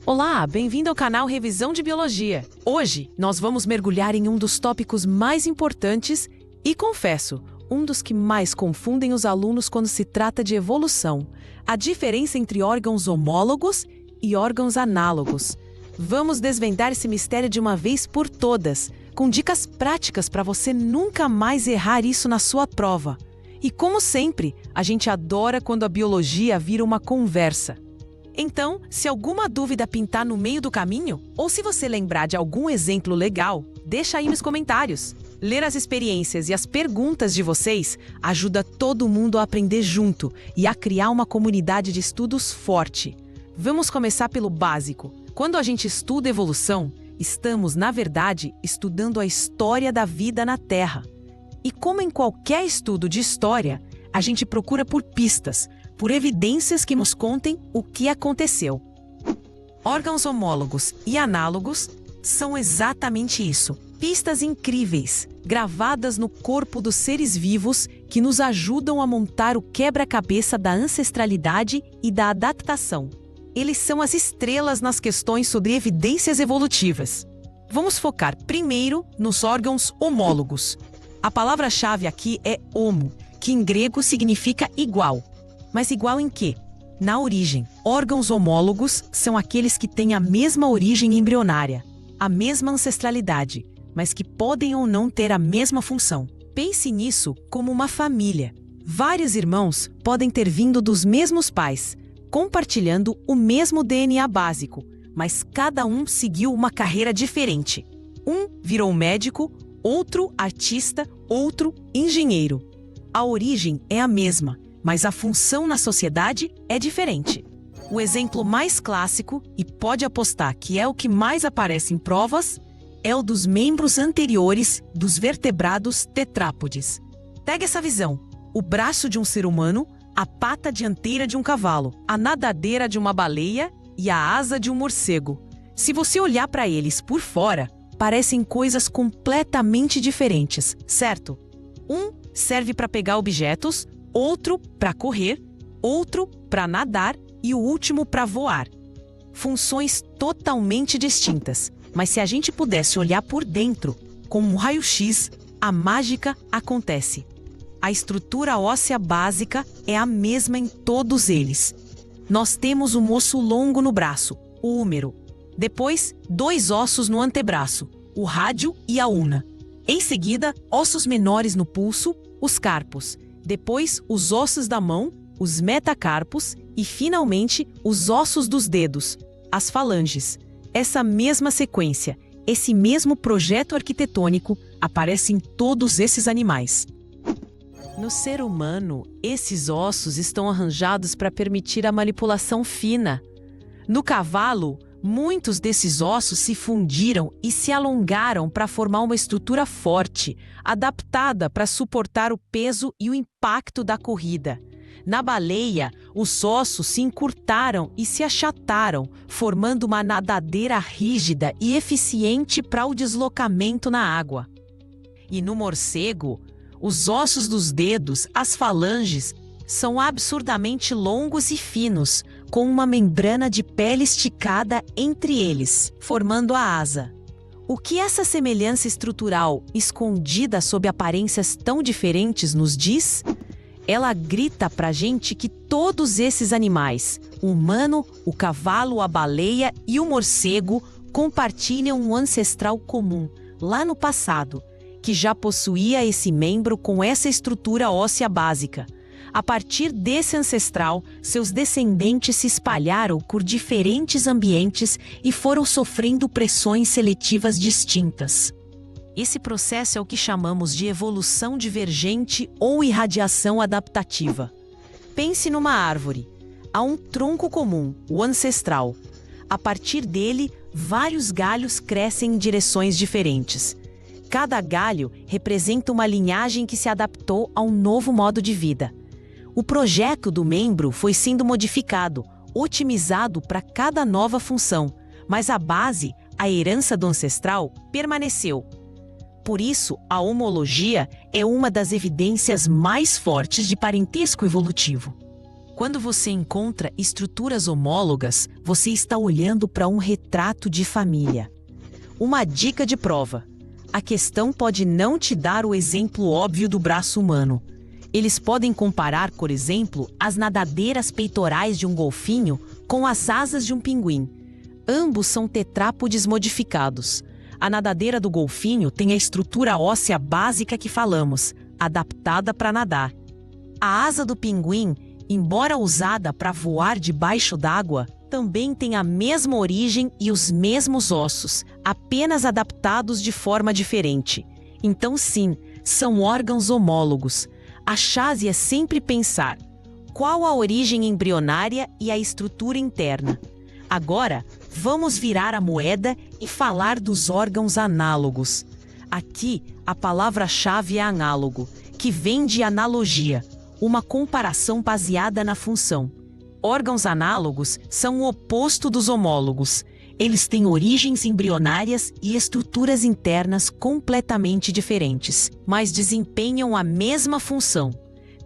Olá, bem-vindo ao canal Revisão de Biologia. Hoje, nós vamos mergulhar em um dos tópicos mais importantes e, confesso, um dos que mais confundem os alunos quando se trata de evolução: a diferença entre órgãos homólogos e órgãos análogos. Vamos desvendar esse mistério de uma vez por todas, com dicas práticas para você nunca mais errar isso na sua prova. E como sempre, a gente adora quando a biologia vira uma conversa. Então, se alguma dúvida pintar no meio do caminho, ou se você lembrar de algum exemplo legal, deixa aí nos comentários. Ler as experiências e as perguntas de vocês ajuda todo mundo a aprender junto e a criar uma comunidade de estudos forte. Vamos começar pelo básico. Quando a gente estuda evolução, estamos, na verdade, estudando a história da vida na Terra. E como em qualquer estudo de história, a gente procura por pistas, por evidências que nos contem o que aconteceu. Órgãos homólogos e análogos são exatamente isso. Pistas incríveis, gravadas no corpo dos seres vivos que nos ajudam a montar o quebra-cabeça da ancestralidade e da adaptação. Eles são as estrelas nas questões sobre evidências evolutivas. Vamos focar primeiro nos órgãos homólogos. A palavra-chave aqui é homo, que em grego significa igual. Mas igual em quê? Na origem. Órgãos homólogos são aqueles que têm a mesma origem embrionária, a mesma ancestralidade, mas que podem ou não ter a mesma função. Pense nisso como uma família. Vários irmãos podem ter vindo dos mesmos pais, compartilhando o mesmo DNA básico, mas cada um seguiu uma carreira diferente. Um virou médico, outro artista, outro engenheiro. A origem é a mesma, mas a função na sociedade é diferente. O exemplo mais clássico, e pode apostar que é o que mais aparece em provas, é o dos membros anteriores dos vertebrados tetrápodes. Pega essa visão: o braço de um ser humano, a pata dianteira de um cavalo, a nadadeira de uma baleia e a asa de um morcego. Se você olhar para eles por fora, parecem coisas completamente diferentes, certo? Um serve para pegar objetos, outro para correr, outro para nadar e o último para voar. Funções totalmente distintas, mas se a gente pudesse olhar por dentro, como um raio-x, a mágica acontece. A estrutura óssea básica é a mesma em todos eles. Nós temos um osso longo no braço, o húmero. Depois, 2 ossos no antebraço, o rádio e a una. Em seguida, ossos menores no pulso, os carpos. Depois, os ossos da mão, os metacarpos e, finalmente, os ossos dos dedos, as falanges. Essa mesma sequência, esse mesmo projeto arquitetônico aparece em todos esses animais. No ser humano, esses ossos estão arranjados para permitir a manipulação fina. No cavalo, muitos desses ossos se fundiram e se alongaram para formar uma estrutura forte, adaptada para suportar o peso e o impacto da corrida. Na baleia, os ossos se encurtaram e se achataram, formando uma nadadeira rígida e eficiente para o deslocamento na água. E no morcego, os ossos dos dedos, as falanges, são absurdamente longos e finos, com uma membrana de pele esticada entre eles, formando a asa. O que essa semelhança estrutural, escondida sob aparências tão diferentes, nos diz? Ela grita pra gente que todos esses animais, o humano, o cavalo, a baleia e o morcego, compartilham um ancestral comum, lá no passado, que já possuía esse membro com essa estrutura óssea básica. A partir desse ancestral, seus descendentes se espalharam por diferentes ambientes e foram sofrendo pressões seletivas distintas. Esse processo é o que chamamos de evolução divergente ou irradiação adaptativa. Pense numa árvore. Há um tronco comum, o ancestral. A partir dele, vários galhos crescem em direções diferentes. Cada galho representa uma linhagem que se adaptou a um novo modo de vida. O projeto do membro foi sendo modificado, otimizado para cada nova função, mas a base, a herança do ancestral, permaneceu. Por isso, a homologia é uma das evidências mais fortes de parentesco evolutivo. Quando você encontra estruturas homólogas, você está olhando para um retrato de família. Uma dica de prova: a questão pode não te dar o exemplo óbvio do braço humano. Eles podem comparar, por exemplo, as nadadeiras peitorais de um golfinho com as asas de um pinguim. Ambos são tetrápodes modificados. A nadadeira do golfinho tem a estrutura óssea básica que falamos, adaptada para nadar. A asa do pinguim, embora usada para voar debaixo d'água, também tem a mesma origem e os mesmos ossos, apenas adaptados de forma diferente. Então, sim, são órgãos homólogos. A chave é sempre pensar: qual a origem embrionária e a estrutura interna? Agora, vamos virar a moeda e falar dos órgãos análogos. Aqui, a palavra-chave é análogo, que vem de analogia, uma comparação baseada na função. Órgãos análogos são o oposto dos homólogos. Eles têm origens embrionárias e estruturas internas completamente diferentes, mas desempenham a mesma função.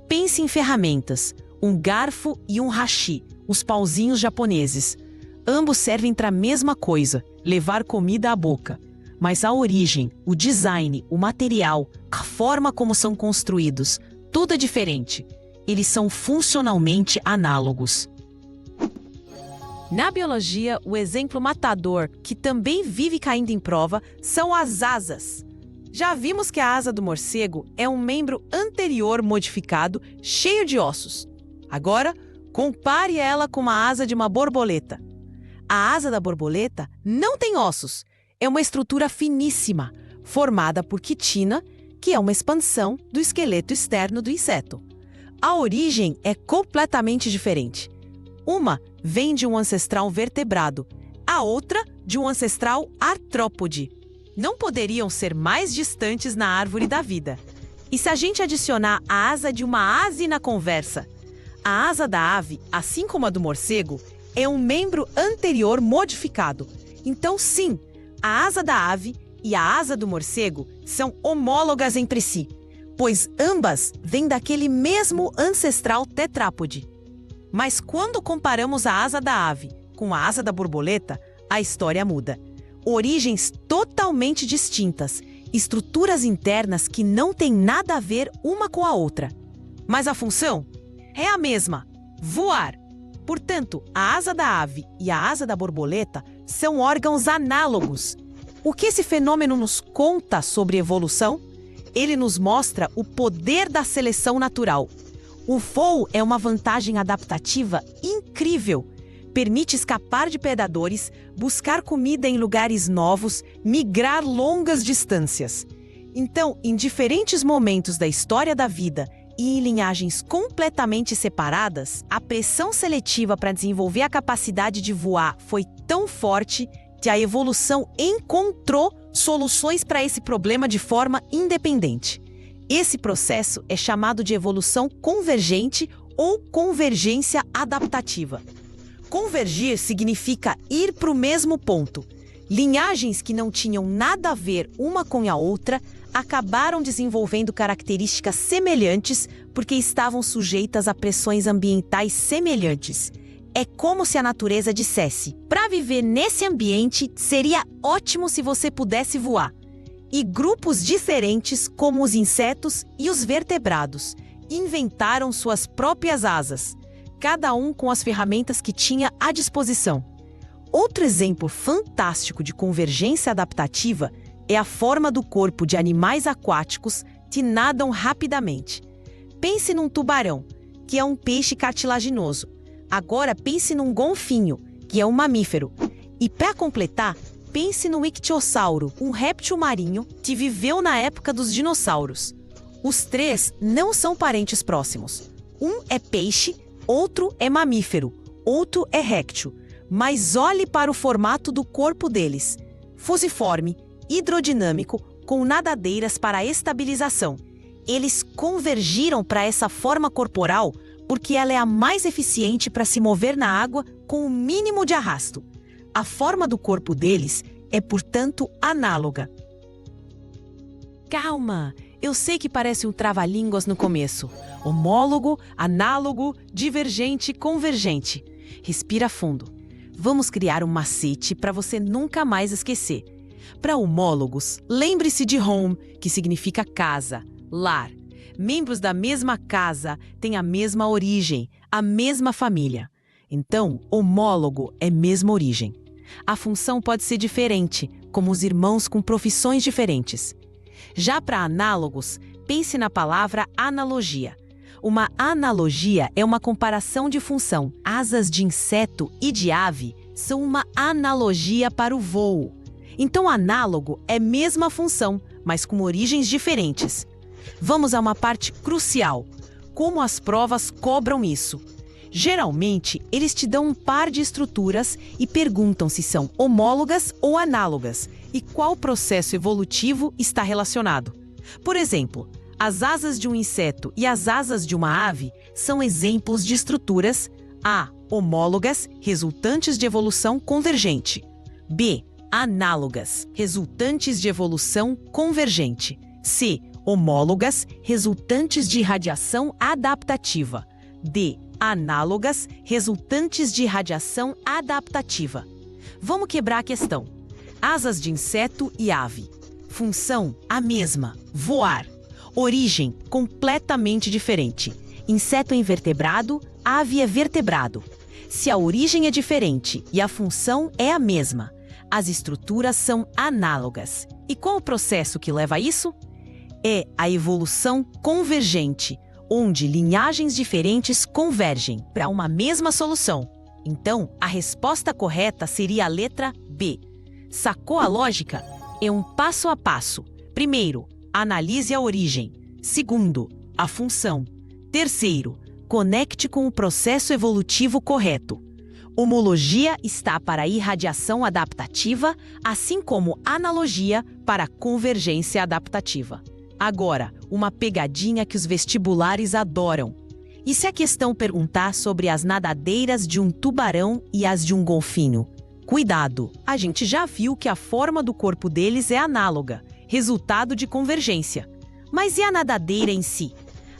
Pense em ferramentas, um garfo e um hashi, os pauzinhos japoneses. Ambos servem para a mesma coisa, levar comida à boca. Mas a origem, o design, o material, a forma como são construídos, tudo é diferente. Eles são funcionalmente análogos. Na biologia, o exemplo matador, que também vive caindo em prova, são as asas. Já vimos que a asa do morcego é um membro anterior modificado, cheio de ossos. Agora, compare ela com a asa de uma borboleta. A asa da borboleta não tem ossos. É uma estrutura finíssima, formada por quitina, que é uma expansão do esqueleto externo do inseto. A origem é completamente diferente. Uma vem de um ancestral vertebrado, a outra de um ancestral artrópode. Não poderiam ser mais distantes na árvore da vida. E se a gente adicionar a asa de uma ave na conversa? A asa da ave, assim como a do morcego, é um membro anterior modificado. Então, sim, a asa da ave e a asa do morcego são homólogas entre si, pois ambas vêm daquele mesmo ancestral tetrápode. Mas quando comparamos a asa da ave com a asa da borboleta, a história muda. Origens totalmente distintas, estruturas internas que não têm nada a ver uma com a outra. Mas a função é a mesma: voar. Portanto, a asa da ave e a asa da borboleta são órgãos análogos. O que esse fenômeno nos conta sobre evolução? Ele nos mostra o poder da seleção natural. O voo é uma vantagem adaptativa incrível. Permite escapar de predadores, buscar comida em lugares novos, migrar longas distâncias. Então, em diferentes momentos da história da vida e em linhagens completamente separadas, a pressão seletiva para desenvolver a capacidade de voar foi tão forte que a evolução encontrou soluções para esse problema de forma independente. Esse processo é chamado de evolução convergente ou convergência adaptativa. Convergir significa ir para o mesmo ponto. Linhagens que não tinham nada a ver uma com a outra acabaram desenvolvendo características semelhantes porque estavam sujeitas a pressões ambientais semelhantes. É como se a natureza dissesse: para viver nesse ambiente, seria ótimo se você pudesse voar. E grupos diferentes, como os insetos e os vertebrados, inventaram suas próprias asas, cada um com as ferramentas que tinha à disposição. Outro exemplo fantástico de convergência adaptativa é a forma do corpo de animais aquáticos que nadam rapidamente. Pense num tubarão, que é um peixe cartilaginoso. Agora pense num golfinho, que é um mamífero. E para completar, pense no ictiossauro, um réptil marinho que viveu na época dos dinossauros. Os três não são parentes próximos. Um é peixe, outro é mamífero, outro é réptil. Mas olhe para o formato do corpo deles: fusiforme, hidrodinâmico, com nadadeiras para estabilização. Eles convergiram para essa forma corporal porque ela é a mais eficiente para se mover na água com o mínimo de arrasto. A forma do corpo deles é, portanto, análoga. Calma! Eu sei que parece um trava-línguas no começo. Homólogo, análogo, divergente, convergente. Respira fundo. Vamos criar um macete para você nunca mais esquecer. Para homólogos, lembre-se de home, que significa casa, lar. Membros da mesma casa têm a mesma origem, a mesma família. Então, homólogo é mesma origem. A função pode ser diferente, como os irmãos com profissões diferentes. Já para análogos, pense na palavra analogia. Uma analogia é uma comparação de função. Asas de inseto e de ave são uma analogia para o voo. Então, análogo é mesma função, mas com origens diferentes. Vamos a uma parte crucial. Como as provas cobram isso? Geralmente, eles te dão um par de estruturas e perguntam se são homólogas ou análogas e qual processo evolutivo está relacionado. Por exemplo, as asas de um inseto e as asas de uma ave são exemplos de estruturas A. Homólogas, resultantes de evolução convergente. B. Análogas, resultantes de evolução convergente. C. Homólogas, resultantes de radiação adaptativa. D. Análogas, resultantes de radiação adaptativa. Vamos quebrar a questão. Asas de inseto e ave. Função, a mesma, voar. Origem, completamente diferente. Inseto é invertebrado, ave é vertebrado. Se a origem é diferente e a função é a mesma, as estruturas são análogas. E qual o processo que leva a isso? É a evolução convergente, onde linhagens diferentes convergem para uma mesma solução. Então, a resposta correta seria a letra B. Sacou a lógica? É um passo a passo. Primeiro, analise a origem. Segundo, a função. Terceiro, conecte com o processo evolutivo correto. Homologia está para a irradiação adaptativa, assim como analogia para a convergência adaptativa. Agora, uma pegadinha que os vestibulares adoram. E se a questão perguntar sobre as nadadeiras de um tubarão e as de um golfinho? Cuidado! A gente já viu que a forma do corpo deles é análoga, resultado de convergência. Mas e a nadadeira em si?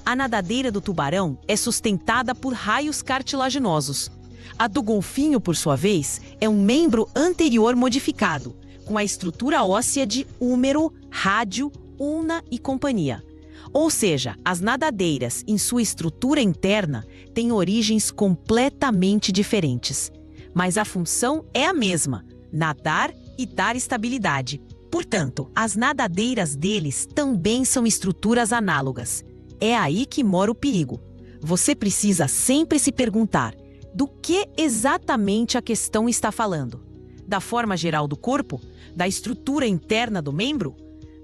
A nadadeira do tubarão é sustentada por raios cartilaginosos. A do golfinho, por sua vez, é um membro anterior modificado, com a estrutura óssea de húmero, rádio, ulna e companhia. Ou seja, as nadadeiras, em sua estrutura interna, têm origens completamente diferentes. Mas a função é a mesma: nadar e dar estabilidade. Portanto, as nadadeiras deles também são estruturas análogas. É aí que mora o perigo. Você precisa sempre se perguntar: do que exatamente a questão está falando? Da forma geral do corpo? Da estrutura interna do membro?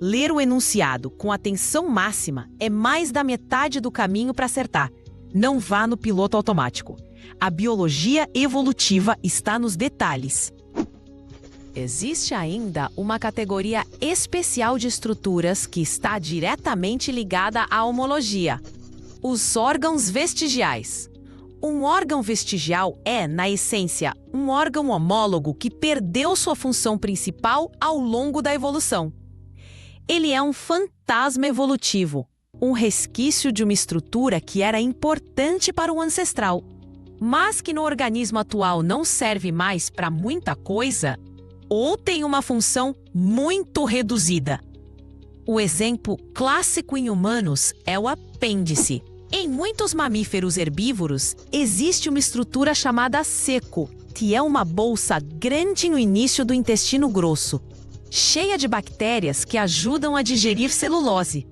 Ler o enunciado com atenção máxima é mais da metade do caminho para acertar. Não vá no piloto automático. A biologia evolutiva está nos detalhes. Existe ainda uma categoria especial de estruturas que está diretamente ligada à homologia: os órgãos vestigiais. Um órgão vestigial é, na essência, um órgão homólogo que perdeu sua função principal ao longo da evolução. Ele é um fantasma evolutivo, um resquício de uma estrutura que era importante para o ancestral, mas que no organismo atual não serve mais para muita coisa ou tem uma função muito reduzida. O exemplo clássico em humanos é o apêndice. Em muitos mamíferos herbívoros, existe uma estrutura chamada ceco, que é uma bolsa grande no início do intestino grosso, cheia de bactérias que ajudam a digerir celulose.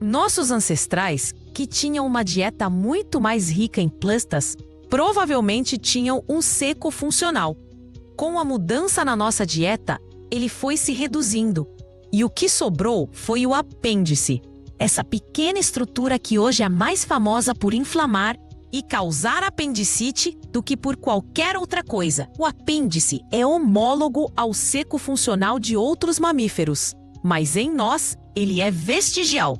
Nossos ancestrais, que tinham uma dieta muito mais rica em plantas, provavelmente tinham um ceco funcional. Com a mudança na nossa dieta, ele foi se reduzindo, e o que sobrou foi o apêndice. Essa pequena estrutura que hoje é mais famosa por inflamar e causar apendicite do que por qualquer outra coisa. O apêndice é homólogo ao ceco funcional de outros mamíferos, mas em nós ele é vestigial.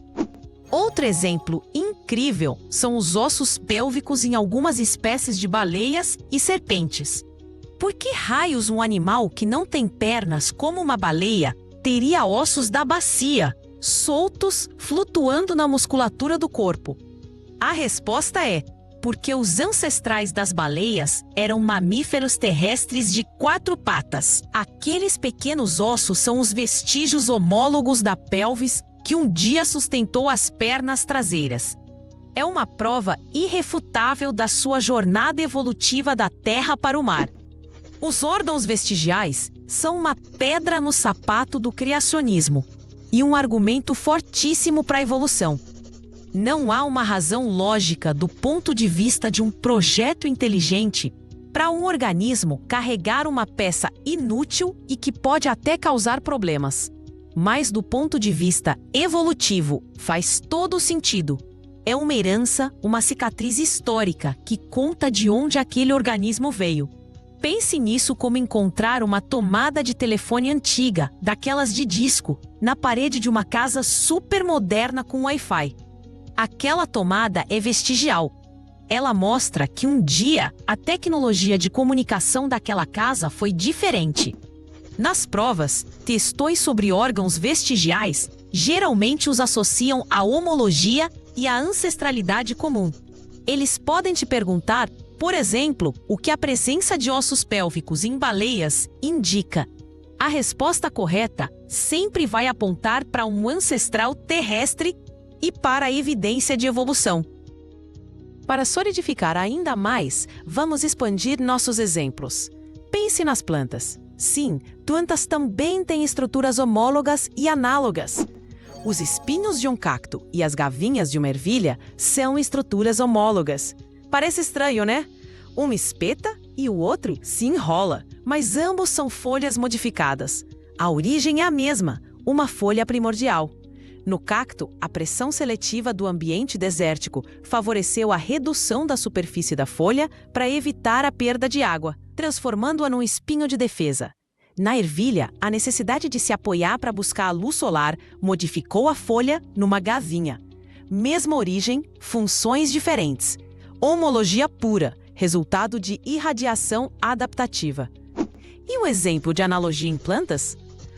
Outro exemplo incrível são os ossos pélvicos em algumas espécies de baleias e serpentes. Por que raios um animal que não tem pernas como uma baleia teria ossos da bacia, soltos, flutuando na musculatura do corpo? A resposta é: porque os ancestrais das baleias eram mamíferos terrestres de 4 patas. Aqueles pequenos ossos são os vestígios homólogos da pelvis que um dia sustentou as pernas traseiras. É uma prova irrefutável da sua jornada evolutiva da terra para o mar. Os órgãos vestigiais são uma pedra no sapato do criacionismo e um argumento fortíssimo para a evolução. Não há uma razão lógica do ponto de vista de um projeto inteligente para um organismo carregar uma peça inútil e que pode até causar problemas. Mas do ponto de vista evolutivo, faz todo sentido. É uma herança, uma cicatriz histórica que conta de onde aquele organismo veio. Pense nisso como encontrar uma tomada de telefone antiga, daquelas de disco, na parede de uma casa super moderna com Wi-Fi. Aquela tomada é vestigial. Ela mostra que um dia a tecnologia de comunicação daquela casa foi diferente. Nas provas, textões sobre órgãos vestigiais geralmente os associam à homologia e à ancestralidade comum. Eles podem te perguntar, por exemplo, o que a presença de ossos pélvicos em baleias indica. A resposta correta sempre vai apontar para um ancestral terrestre e para a evidência de evolução. Para solidificar ainda mais, vamos expandir nossos exemplos. Pense nas plantas. Sim, plantas também têm estruturas homólogas e análogas. Os espinhos de um cacto e as gavinhas de uma ervilha são estruturas homólogas. Parece estranho, né? Um espeta e o outro se enrola, mas ambos são folhas modificadas. A origem é a mesma, uma folha primordial. No cacto, a pressão seletiva do ambiente desértico favoreceu a redução da superfície da folha para evitar a perda de água, transformando-a num espinho de defesa. Na ervilha, a necessidade de se apoiar para buscar a luz solar modificou a folha numa gavinha. Mesma origem, funções diferentes. Homologia pura, resultado de irradiação adaptativa. E um exemplo de analogia em plantas?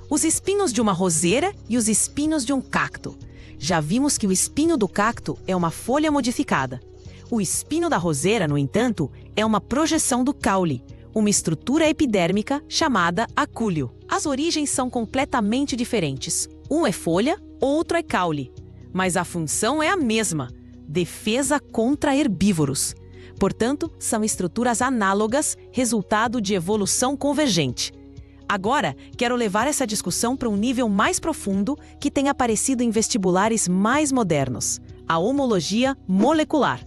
Os espinhos de uma roseira e os espinhos de um cacto. Já vimos que o espinho do cacto é uma folha modificada. O espinho da roseira, no entanto, é uma projeção do caule, uma estrutura epidérmica chamada acúleo. As origens são completamente diferentes. Um é folha, outro é caule. Mas a função é a mesma: defesa contra herbívoros. Portanto, são estruturas análogas, resultado de evolução convergente. Agora, quero levar essa discussão para um nível mais profundo que tem aparecido em vestibulares mais modernos: a homologia molecular.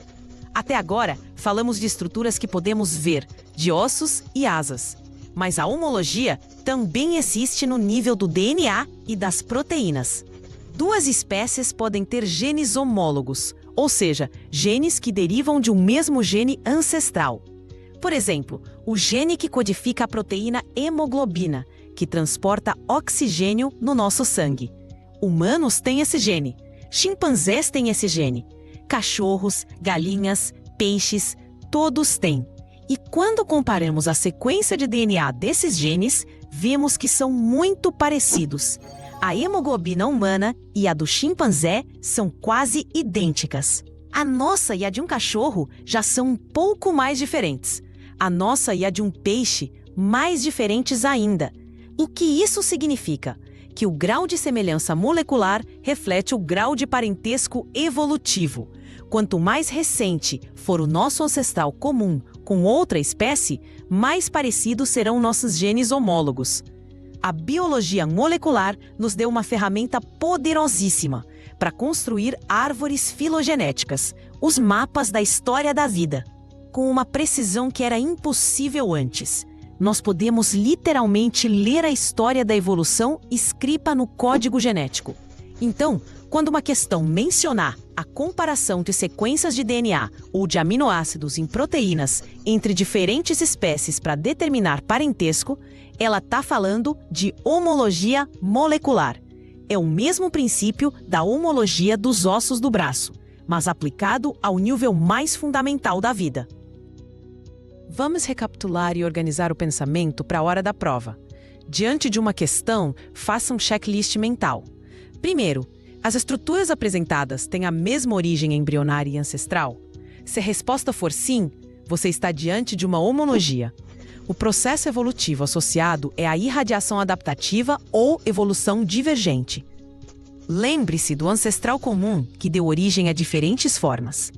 Até agora, falamos de estruturas que podemos ver, de ossos e asas. Mas a homologia também existe no nível do DNA e das proteínas. 2 espécies podem ter genes homólogos, ou seja, genes que derivam de um mesmo gene ancestral. Por exemplo, o gene que codifica a proteína hemoglobina, que transporta oxigênio no nosso sangue. Humanos têm esse gene, chimpanzés têm esse gene, cachorros, galinhas, peixes, todos têm. E quando comparamos a sequência de DNA desses genes, vemos que são muito parecidos. A hemoglobina humana e a do chimpanzé são quase idênticas. A nossa e a de um cachorro já são um pouco mais diferentes. A nossa e a de um peixe, mais diferentes ainda. O que isso significa? Que o grau de semelhança molecular reflete o grau de parentesco evolutivo. Quanto mais recente for o nosso ancestral comum com outra espécie, mais parecidos serão nossos genes homólogos. A biologia molecular nos deu uma ferramenta poderosíssima para construir árvores filogenéticas, os mapas da história da vida, com uma precisão que era impossível antes. Nós podemos literalmente ler a história da evolução escrita no código genético. Então, quando uma questão mencionar a comparação de sequências de DNA ou de aminoácidos em proteínas entre diferentes espécies para determinar parentesco, ela está falando de homologia molecular. É o mesmo princípio da homologia dos ossos do braço, mas aplicado ao nível mais fundamental da vida. Vamos recapitular e organizar o pensamento para a hora da prova. Diante de uma questão, faça um checklist mental. Primeiro, As estruturas apresentadas têm a mesma origem embrionária e ancestral? Se a resposta for sim, você está diante de uma homologia. O processo evolutivo associado é a irradiação adaptativa ou evolução divergente. Lembre-se do ancestral comum, que deu origem a diferentes formas.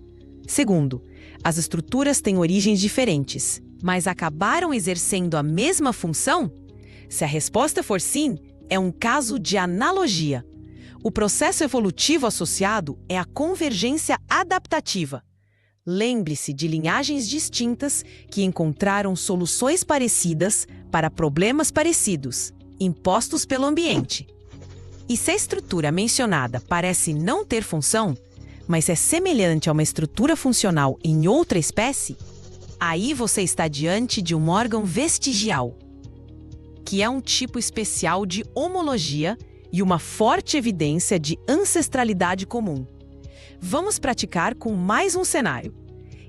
Segundo, as estruturas têm origens diferentes, mas acabaram exercendo a mesma função? Se a resposta for sim, é um caso de analogia. O processo evolutivo associado é a convergência adaptativa. Lembre-se de linhagens distintas que encontraram soluções parecidas para problemas parecidos, impostos pelo ambiente. E se a estrutura mencionada parece não ter função, mas é semelhante a uma estrutura funcional em outra espécie, aí você está diante de um órgão vestigial, que é um tipo especial de homologia e uma forte evidência de ancestralidade comum. Vamos praticar com mais um cenário.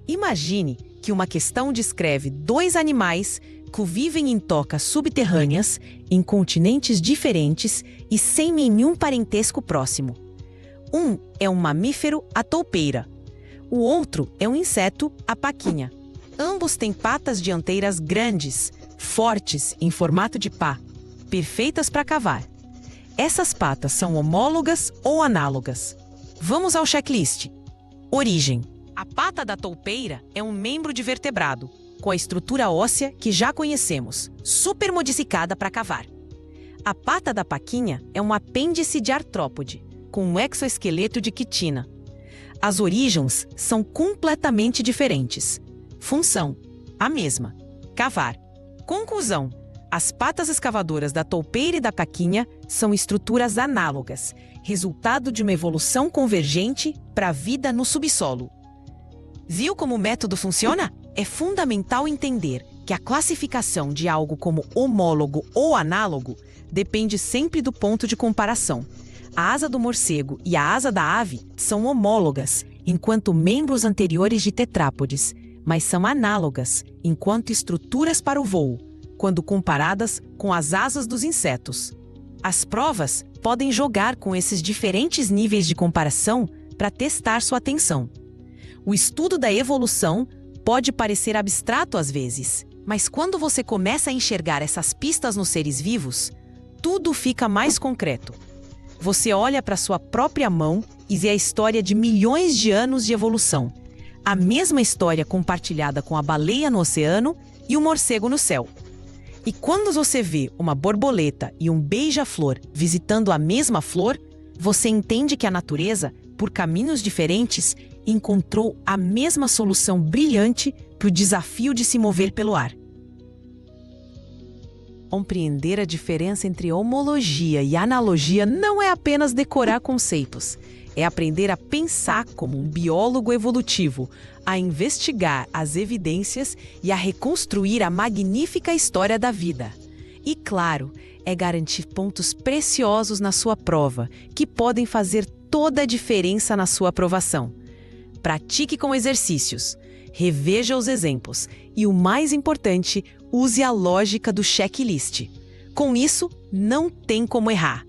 Imagine que uma questão descreve dois animais que vivem em tocas subterrâneas, em continentes diferentes e sem nenhum parentesco próximo. Um é um mamífero, a toupeira. O outro é um inseto, a paquinha. Ambos têm patas dianteiras grandes, fortes, em formato de pá, perfeitas para cavar. Essas patas são homólogas ou análogas? Vamos ao checklist. Origem. A pata da toupeira é um membro de vertebrado, com a estrutura óssea que já conhecemos, supermodificada para cavar. A pata da paquinha é um apêndice de artrópode, com um exoesqueleto de quitina. As origens são completamente diferentes. Função: a mesma. Cavar. Conclusão: as patas escavadoras da toupeira e da paquinha são estruturas análogas, resultado de uma evolução convergente para a vida no subsolo. Viu como o método funciona? É fundamental entender que a classificação de algo como homólogo ou análogo depende sempre do ponto de comparação. A asa do morcego e a asa da ave são homólogas, enquanto membros anteriores de tetrápodes, mas são análogas, enquanto estruturas para o voo, quando comparadas com as asas dos insetos. As provas podem jogar com esses diferentes níveis de comparação para testar sua atenção. O estudo da evolução pode parecer abstrato às vezes, mas quando você começa a enxergar essas pistas nos seres vivos, tudo fica mais concreto. Você olha para sua própria mão e vê a história de milhões de anos de evolução. A mesma história compartilhada com a baleia no oceano e o morcego no céu. E quando você vê uma borboleta e um beija-flor visitando a mesma flor, você entende que a natureza, por caminhos diferentes, encontrou a mesma solução brilhante para o desafio de se mover pelo ar. Compreender a diferença entre homologia e analogia não é apenas decorar conceitos. É aprender a pensar como um biólogo evolutivo, a investigar as evidências e a reconstruir a magnífica história da vida. E, claro, é garantir pontos preciosos na sua prova, que podem fazer toda a diferença na sua aprovação. Pratique com exercícios, reveja os exemplos e, o mais importante, use a lógica do checklist. Com isso, não tem como errar.